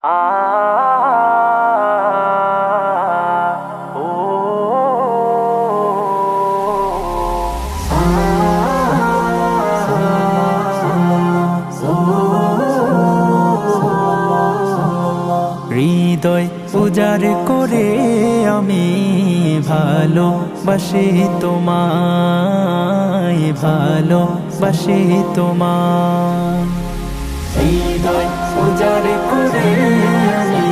আ ও হৃদয় উজাড় করে আমি ভালোবাসি তোমায়, ভালোবাসি তোমায়। হৃদয় উজাড় করে আমি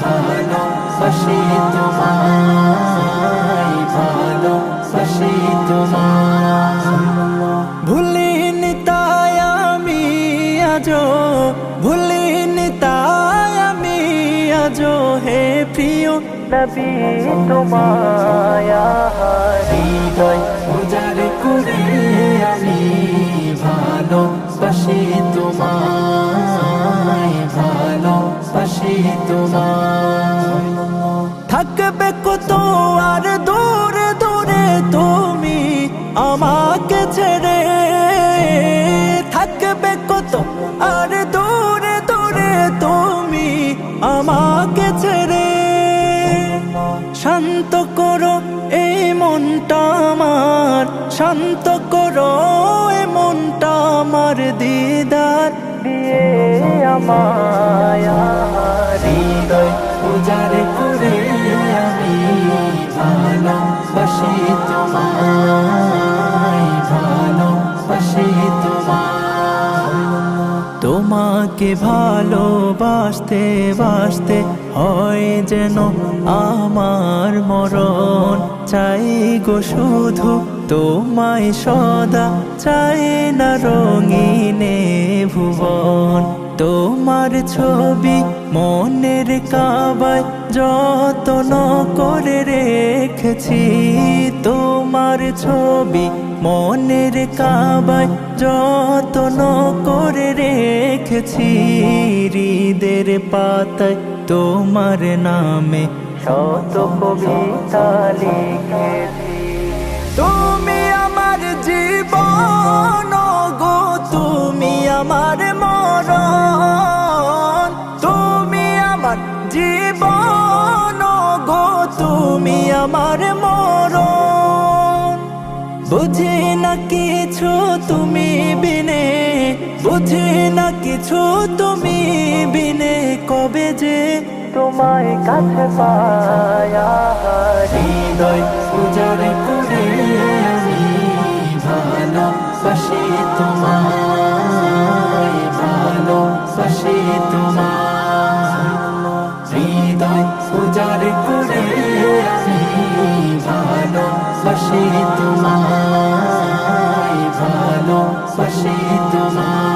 ভালোবাসি তোমায়, ভালোবাসি তোমায়। ভুলিনি তাই আমি আজো, ভুলিনি তাই আমি আজো হে প্রিয় নবী তোমায়। হৃদয় উজাড় করে আমি ভালোবাসি তোমায়, ভালোবাসি তোমায়। থাকবে কত আর দূরে দূরে তুমি আমাকে ছেড়ে, থাকবে কত আর দূরে দূরে তুমি আমাকে ছেড়ে। শান্ত করো এই মনটা আমার, শান্ত করো এই মনটা আমার, দিদার দিয়ে আমায়। হৃদয় উজাড় করে আমি ভালোবাসি তোমায়, ভালোবাসি তোমায়। তোমাকে ভালোবাসতে বাসতে হয় যেন আমার মরণ, চাই গো শুধু তোমায় সদা, চাই না রঙিনে ভুবন। তোমার ছবি মনের কাবায় যত্ন করে রেখেছি, তোমার ছবি মনের কাবায় যত্ন করে রেখেছি। হৃদের পাতায় তোমার নামে শত কবিতা লিখেছি। তুমি আমার জীবন গো, তুমি আমার মরণ, তুমি আমার জীবন গো, তুমি আমার মরণ। বুঝি না কিছু তুমি বিনে, বুঝি না কিছু তুমি বিনে, কবে যে তোমায় কাছে পায়া। হৃদয় উজাড় করে আমি ভালোবাসি তোমায়, ভালোবাসি তোমায়। হৃদয় উজাড় করে আমি ভালোবাসি তোমায়, ভালোবাসি তোমায়।